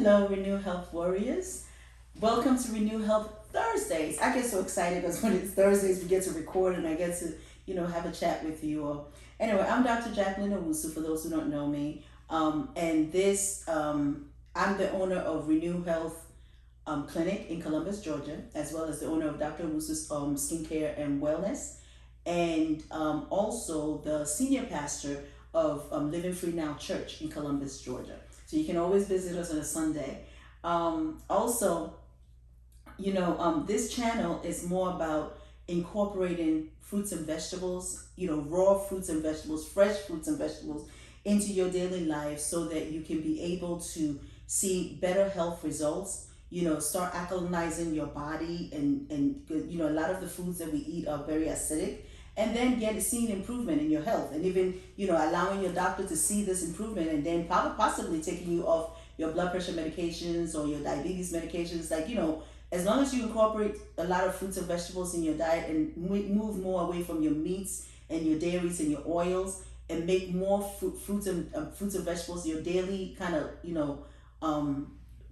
Hello, Renew Health Warriors. Welcome to Renew Health Thursdays. I get so excited because when it's Thursdays, we get to record and I get to, have a chat with you all. Anyway, I'm Dr. Jacqueline Owusu, for those who don't know me. I'm the owner of Renew Health Clinic in Columbus, Georgia, as well as the owner of Dr. Owusu's Skincare and Wellness, and also the senior pastor of Living Free Now Church in Columbus, Georgia. So you can always visit us on a Sunday. This channel is more about incorporating fruits and vegetables, raw fruits and vegetables, fresh fruits and vegetables into your daily life so that you can be able to see better health results, start alkalizing your body and a lot of the foods that we eat are very acidic, and then seeing improvement in your health, and even allowing your doctor to see this improvement, and then possibly taking you off your blood pressure medications or your diabetes medications. As long as you incorporate a lot of fruits and vegetables in your diet and move more away from your meats and your dairies and your oils, and make more fruits and vegetables your daily kind of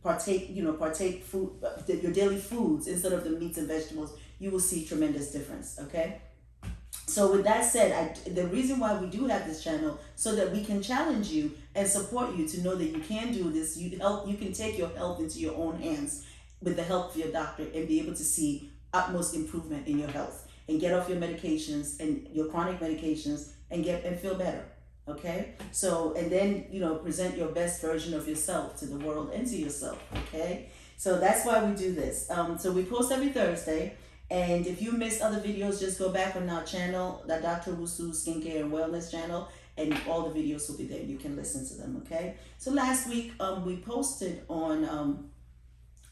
partake food, your daily foods instead of the meats and vegetables, you will see tremendous difference. Okay. So with that said, the reason why we do have this channel, so that we can challenge you and support you to know that you can do this. You can take your health into your own hands with the help of your doctor and be able to see utmost improvement in your health and get off your medications and your chronic medications and feel better. Okay. So, and then, present your best version of yourself to the world and to yourself. Okay. So that's why we do this. So we post every Thursday. And if you missed other videos, just go back on our channel, the Dr. Owusu Skincare and Wellness channel, and all the videos will be there. You can listen to them, okay? So last week, we posted on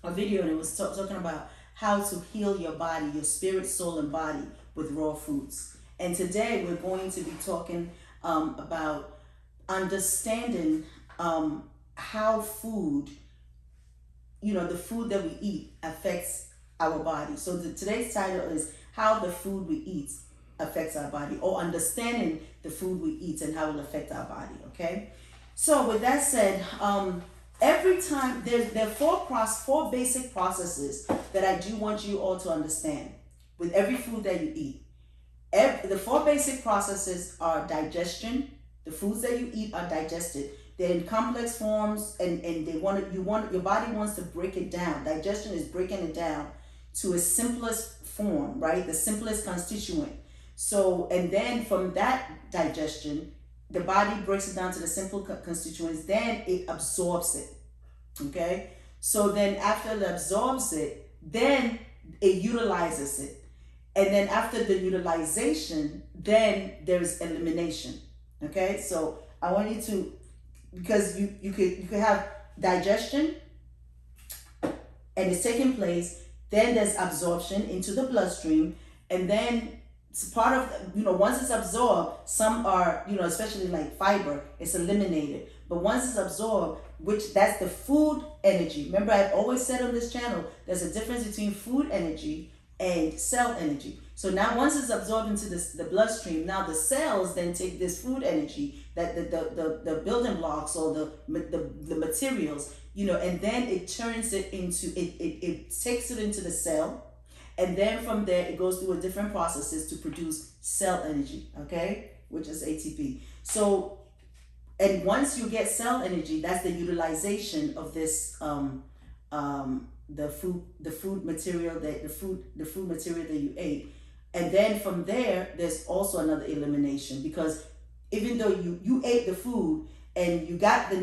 a video, and it was talking about how to heal your body, your spirit, soul, and body with raw foods. And today, we're going to be talking about understanding how food, the food that we eat affects our body. So today's title is how the food we eat affects our body, or understanding the food we eat and how it will affect our body. Okay. So with that said, every time there are four basic processes that I do want you all to understand with every food that you eat. The four basic processes are digestion. The foods that you eat are digested. They're in complex forms, and your body wants to break it down. Digestion is breaking it down to its simplest form, right? The simplest constituent. So, and then from that digestion, the body breaks it down to the simple constituents, then it absorbs it, okay? So then after it absorbs it, then it utilizes it. And then after the utilization, then there's elimination, okay? So I want you to, because you could have digestion and it's taking place, then there's absorption into the bloodstream, and then it's part of, once it's absorbed, some are, especially like fiber, it's eliminated. But once it's absorbed, that's the food energy. Remember, I've always said on this channel, there's a difference between food energy and cell energy. So now once it's absorbed into the bloodstream, now the cells then take this food energy, that the building blocks or the materials, and then it turns it into, it takes it into the cell, and then from there it goes through a different processes to produce cell energy, okay, which is ATP. So, and once you get cell energy, that's the utilization of this the food material that you ate. And then from there, there's also another elimination, because even though you ate the food and you got the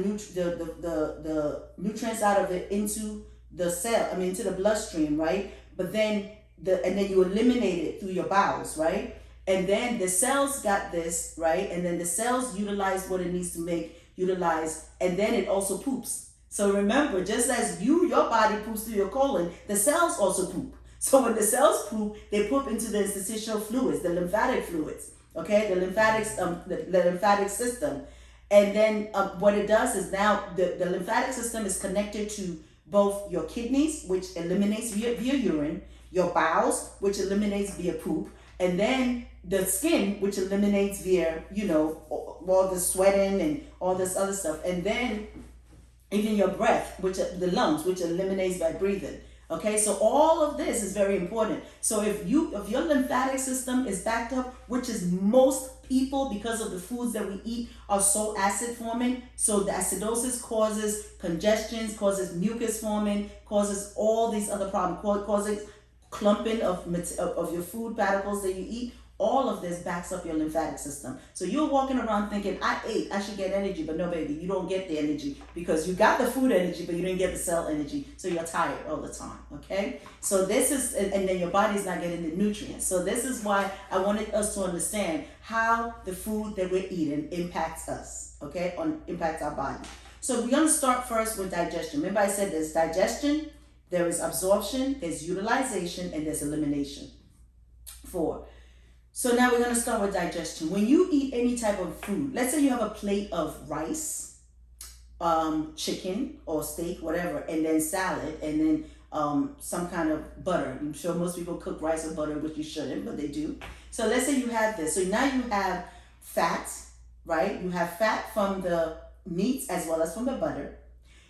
nutrients out of it into the cell, into the bloodstream, right? But then you eliminate it through your bowels, right? And then the cells got this, right? And then the cells utilize what it needs to utilize, and then it also poops. So remember, just as your body poops through your colon, the cells also poop. So when the cells poop, they poop into the interstitial fluids, the lymphatic fluids, okay? The lymphatic system. And then what it does is now the lymphatic system is connected to both your kidneys, which eliminates via urine, your bowels, which eliminates via poop, and then the skin, which eliminates via, all the sweating and all this other stuff. And then even your breath, which are the lungs, which eliminates by breathing. Okay, so all of this is very important. So if your lymphatic system is backed up, which is most people, because of the foods that we eat are so acid forming, so the acidosis causes congestions, causes mucus forming, causes all these other problems, causes clumping of your food particles that you eat. All of this backs up your lymphatic system. So you're walking around thinking, I ate, I should get energy, but no, baby, you don't get the energy because you got the food energy, but you didn't get the cell energy. So you're tired all the time, okay? So this is, and then your body's not getting the nutrients. So this is why I wanted us to understand how the food that we're eating impacts us, okay? Impacts our body. So we're gonna start first with digestion. Remember I said there's digestion, there is absorption, there's utilization, and there's elimination. 4. So now we're going to start with digestion. When you eat any type of food, let's say you have a plate of rice, chicken or steak, whatever, and then salad, and then some kind of butter. I'm sure most people cook rice with butter, which you shouldn't, but they do. So let's say you have this. So now you have fat, right? You have fat from the meats as well as from the butter.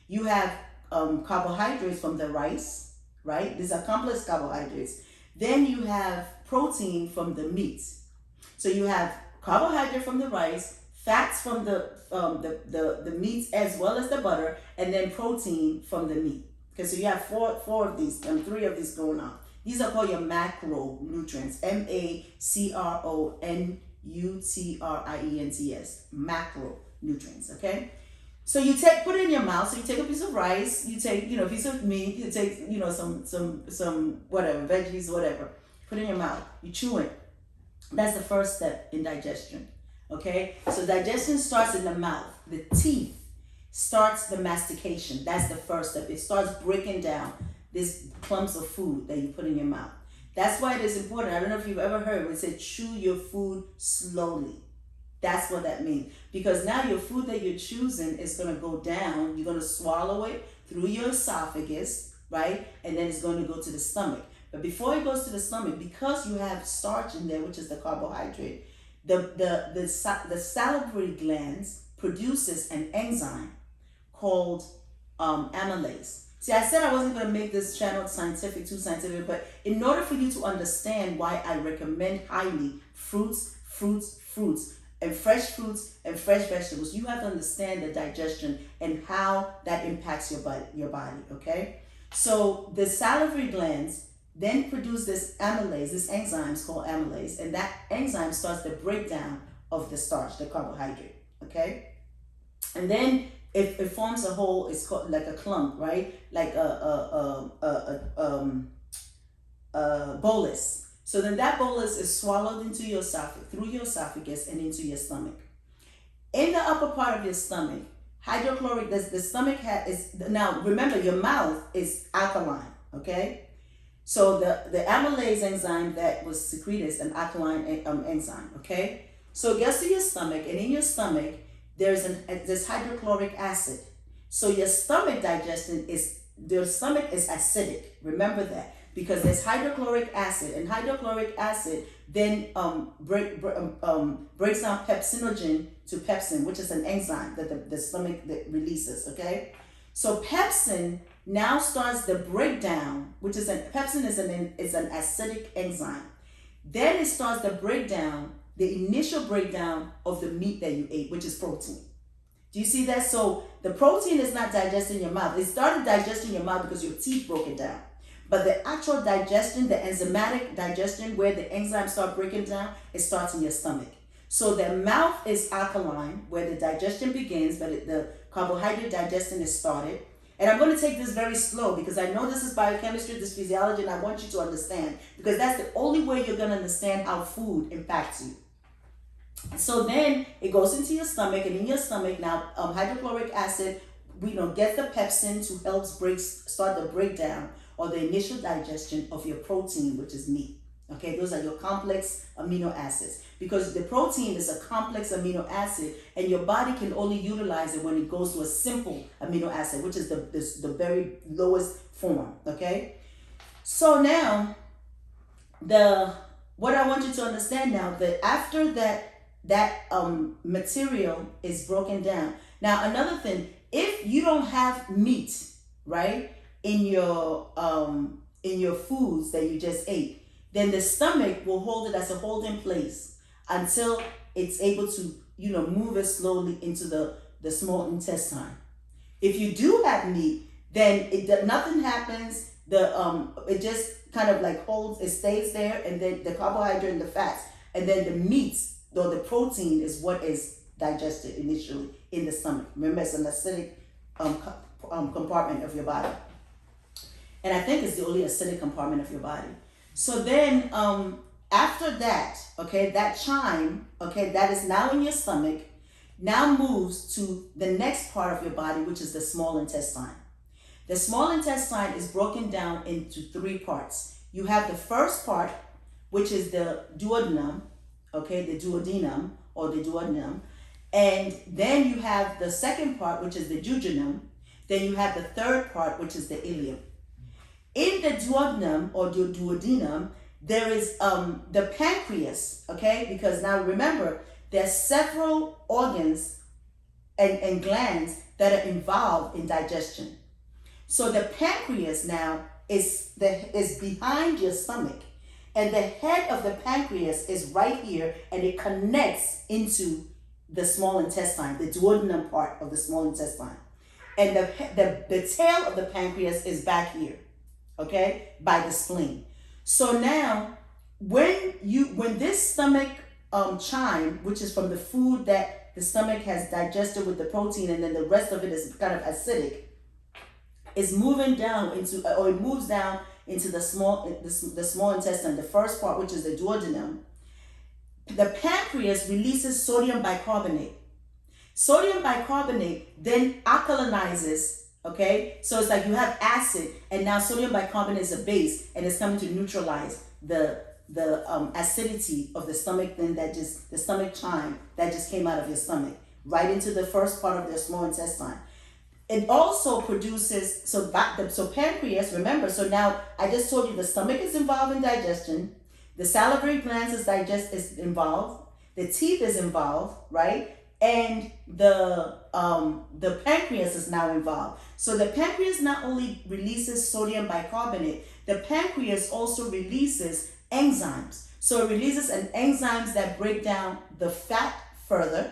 You have carbohydrates from the rice, right? These are complex carbohydrates. Then you have protein from the meat. So you have carbohydrate from the rice, fats from the meats as well as the butter, and then protein from the meat. Okay, so you have four of these, and 3 of these going on. These are called your macronutrients. MACRONUTRIENTS. Macronutrients. Okay. So you put it in your mouth. So you take a piece of rice, you take, a piece of meat, you take, some whatever, veggies, whatever. Put it in your mouth. You chew it. That's the first step in digestion. Okay? So digestion starts in the mouth. The teeth starts the mastication. That's the first step. It starts breaking down these clumps of food that you put in your mouth. That's why it is important. I don't know if you've ever heard when it said chew your food slowly. That's what that means. Because now your food that you're choosing is going to go down. You're going to swallow it through your esophagus, right? And then it's going to go to the stomach. But before it goes to the stomach, because you have starch in there, which is the carbohydrate, the salivary glands produces an enzyme called amylase. See, I said I wasn't going to make this channel too scientific, but in order for you to understand why I recommend highly fruits, and fresh fruits and fresh vegetables, you have to understand the digestion and how that impacts your body, okay? So the salivary glands then produce this amylase, this enzyme is called amylase, and that enzyme starts the breakdown of the starch, the carbohydrate, okay? And then it forms a whole, it's called like a clump, right? Like a bolus. So then that bolus is swallowed into your esophagus, through your esophagus and into your stomach. In the upper part of your stomach, hydrochloric, the stomach now remember your mouth is alkaline, okay? So the amylase enzyme that was secreted is an alkaline enzyme, okay? So it gets to your stomach, and in your stomach, there's hydrochloric acid. So your stomach stomach is acidic. Remember that, because there's hydrochloric acid, and hydrochloric acid then breaks down pepsinogen to pepsin, which is an enzyme that the stomach that releases, okay? So pepsin now starts the breakdown, pepsin is an acidic enzyme. Then it starts the breakdown, the initial breakdown of the meat that you ate, which is protein. Do you see that? So the protein is not digesting in your mouth. It started digesting in your mouth because your teeth broke it down. But the actual digestion, the enzymatic digestion, where the enzymes start breaking down, it starts in your stomach. So the mouth is alkaline, where the digestion begins, but the carbohydrate digestion is started. And I'm going to take this very slow because I know this is biochemistry, this physiology, and I want you to understand, because that's the only way you're going to understand how food impacts you. So then it goes into your stomach, and in your stomach now, hydrochloric acid, gets the pepsin to help start the breakdown or the initial digestion of your protein, which is meat. Okay, those are your complex amino acids, because the protein is a complex amino acid, and your body can only utilize it when it goes to a simple amino acid, which is the very lowest form. Okay, so now what I want you to understand now, that after that material is broken down. Now another thing, if you don't have meat, right, in your foods that you just ate, then the stomach will hold it as a holding place until it's able to, move it slowly into the small intestine. If you do have meat, then nothing happens. It just kind of like holds, it stays there, and then the carbohydrate and the fats, and then the meats or the protein is what is digested initially in the stomach. Remember, it's an acidic compartment of your body, and I think it's the only acidic compartment of your body. So then, after that, okay, that chyme, okay, that is now in your stomach, now moves to the next part of your body, which is the small intestine. The small intestine is broken down into three parts. You have the first part, which is the duodenum, okay, the duodenum or the duodenum. And then you have the second part, which is the jejunum. Then you have the third part, which is the ileum. In the duodenum or the duodenum, there is the pancreas, okay? Because now remember, there are several organs and glands that are involved in digestion. So the pancreas now is behind your stomach, and the head of the pancreas is right here, and it connects into the small intestine, the duodenum part of the small intestine. And the tail of the pancreas is back here, okay, by the spleen. So now, when this stomach chyme, which is from the food that the stomach has digested with the protein, and then the rest of it is kind of acidic, is moving down it moves down into the small intestine, the first part, which is the duodenum. The pancreas releases sodium bicarbonate. Sodium bicarbonate then alkalinizes, okay? So it's like you have acid, and now sodium bicarbonate is a base, and it's coming to neutralize the acidity of the stomach thing the stomach chyme that just came out of your stomach, right into the first part of the small intestine. It also produces, so pancreas, remember, so now I just told you the stomach is involved in digestion, the salivary glands is involved, the teeth is involved, right? And the pancreas is now involved. So the pancreas not only releases sodium bicarbonate, the pancreas also releases enzymes. So it releases enzymes that break down the fat further.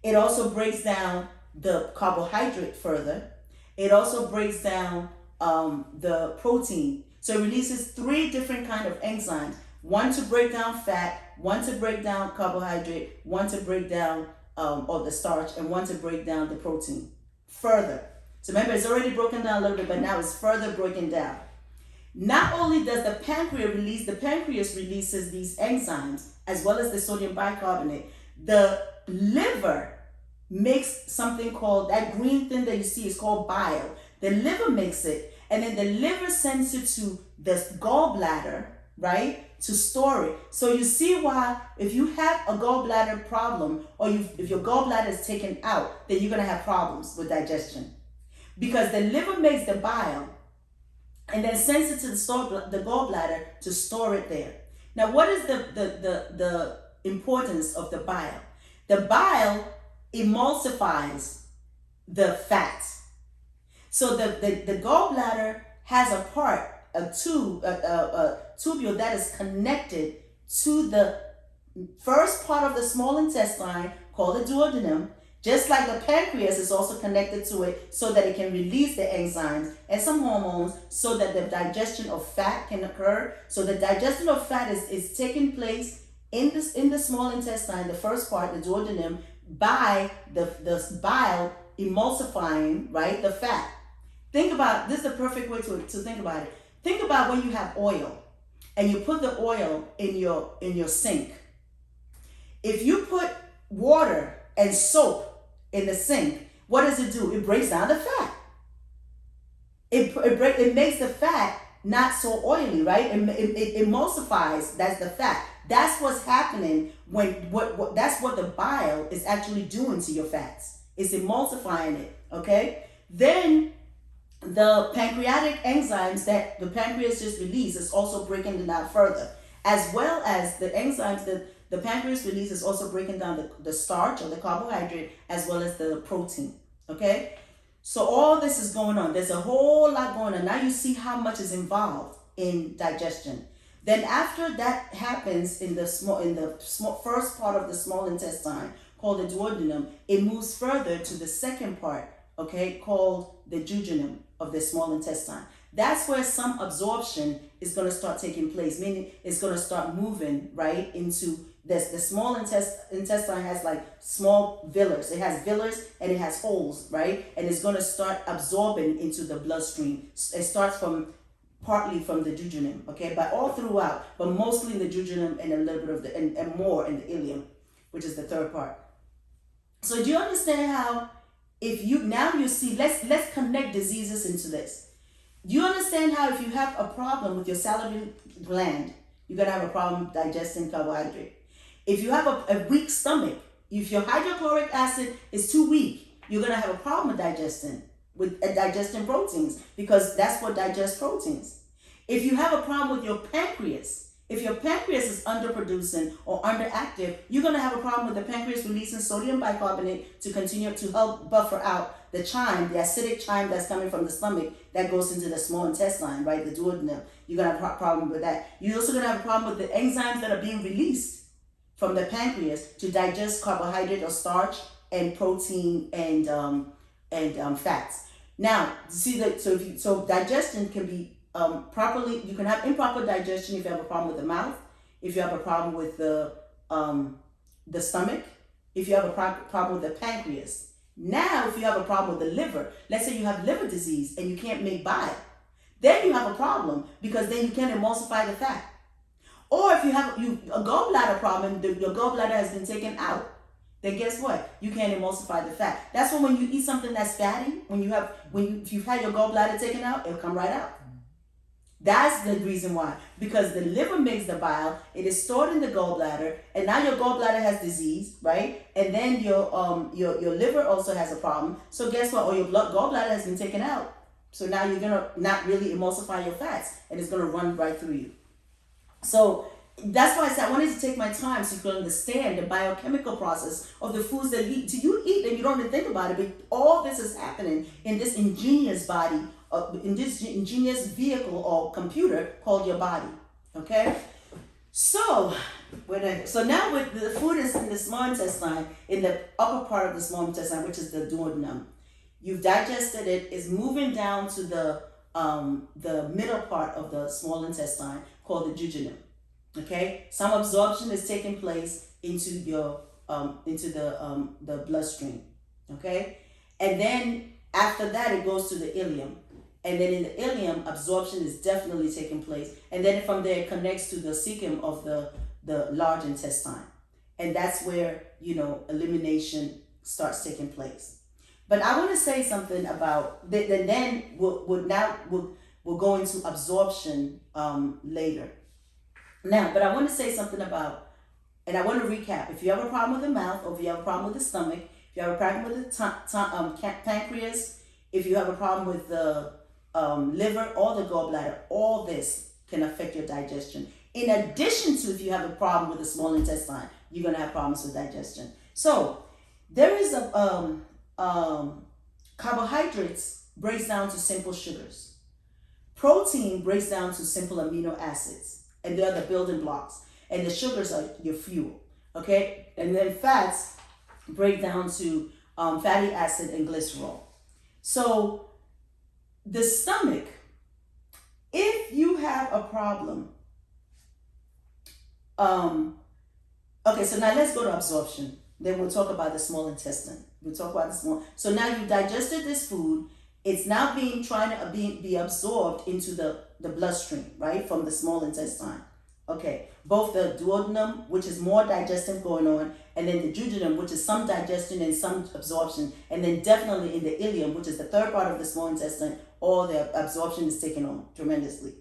It also breaks down the carbohydrate further. It also breaks down the protein. So it releases three different kind of enzymes. One to break down fat, one to break down carbohydrate, one to break down or the starch, and one to break down the protein further. So remember, it's already broken down a little bit, but now it's further broken down. Not only does the pancreas releases these enzymes as well as the sodium bicarbonate, the liver makes something called, that green thing that you see is called bile. The liver makes it, and then the liver sends it to the gallbladder, right, to store it. So you see why if you have a gallbladder problem, or if your gallbladder is taken out, then you're going to have problems with digestion. Because the liver makes the bile and then sends it to the gallbladder to store it there. Now, what is the importance of the bile? The bile emulsifies the fat. So the gallbladder has a tubule that is connected to the first part of the small intestine called the duodenum, just like the pancreas is also connected to it so that it can release the enzymes and some hormones so that the digestion of fat can occur. So the digestion of fat is taking place in the small intestine, the first part, the duodenum, by the bile emulsifying, right, the fat. Think about, this is the perfect way to think about it. Think about when you have oil and you put the oil in your sink. If you put water and soap in the sink, what does it do? It breaks down the fat. It makes the fat not so oily, right? It emulsifies, that's the fat. That's what's happening that's what the bile is actually doing to your fats. It's emulsifying it, okay? Then the pancreatic enzymes that the pancreas just released is also breaking them down further, as well as the enzymes that the pancreas releases also breaking down the starch or the carbohydrate as well as the protein, Okay? So all this is going on. There's a whole lot going on. Now you see how much is involved in digestion. Then after that happens in the small first part of the small intestine called the duodenum, it moves further to the second part, okay, called the jejunum of the small intestine. That's where some absorption is going to start taking place, meaning it's going to start moving right into this. The small intestine has like small villas. It has villas and it has holes, right? And it's going to start absorbing into the bloodstream. It starts partly from the jejunum, okay, but all throughout, but mostly in the jejunum and a little bit of the and more in the ileum, which is the third part. So do you understand how if you now you see, let's connect diseases into this. Do you understand how if you have a problem with your salivary gland, you're gonna have a problem digesting carbohydrate? If you have a weak stomach, if your hydrochloric acid is too weak, you're gonna have a problem with digesting proteins, because that's what digests proteins. If you have a problem with your pancreas, if your pancreas is underproducing or underactive, you're going to have a problem with the pancreas releasing sodium bicarbonate to continue to help buffer out the chyme, the acidic chyme that's coming from the stomach that goes into the small intestine, right, the duodenum. You're going to have a problem with that. You're also going to have a problem with the enzymes that are being released from the pancreas to digest carbohydrate or starch and protein and fats. Now, see that so digestion can be properly. You can have improper digestion if you have a problem with the mouth, if you have a problem with the stomach, if you have a problem with the pancreas. Now, if you have a problem with the liver, let's say you have liver disease and you can't make bile, then you have a problem because then you can't emulsify the fat. Or if you have a gallbladder problem, your gallbladder has been taken out, then guess what? You can't emulsify the fat. That's when you eat something that's fatty, if you've had your gallbladder taken out, it'll come right out. That's the reason why. Because the liver makes the bile, it is stored in the gallbladder, and now your gallbladder has disease, right? And then your liver also has a problem. So guess what? Or your gallbladder has been taken out. So now you're gonna not really emulsify your fats, and it's gonna run right through you. So that's why I said I wanted to take my time so you can understand the biochemical process of the foods that you eat and you don't even think about it, but all this is happening in this ingenious body, in this ingenious vehicle or computer called your body. Okay? So now with the food is in the small intestine, in the upper part of the small intestine, which is the duodenum. You've digested it, it's moving down to the middle part of the small intestine called the jejunum. Okay, some absorption is taking place into your the bloodstream. Okay, and then after that it goes to the ileum, and then in the ileum absorption is definitely taking place, and then from there it connects to the cecum of the large intestine, and that's where elimination starts taking place. But I want to say something about that. Then we'll go into absorption later. Now, but I want to say something about, and I want to recap. If you have a problem with the mouth, or if you have a problem with the stomach, if you have a problem with the pancreas, if you have a problem with the liver or the gallbladder, all this can affect your digestion. In addition to, if you have a problem with the small intestine, you're going to have problems with digestion. So there is carbohydrates breaks down to simple sugars. Protein breaks down to simple amino acids. And they're the building blocks. And the sugars are your fuel. Okay? And then fats break down to fatty acid and glycerol. So the stomach, if you have a problem, okay, so now let's go to absorption. Then we'll talk about the small intestine. So now you digested this food. It's now trying to be absorbed into the bloodstream, right, from the small intestine. Okay, both the duodenum, which is more digestion going on, and then the jejunum, which is some digestion and some absorption, and then definitely in the ileum, which is the third part of the small intestine, all the absorption is taken on tremendously.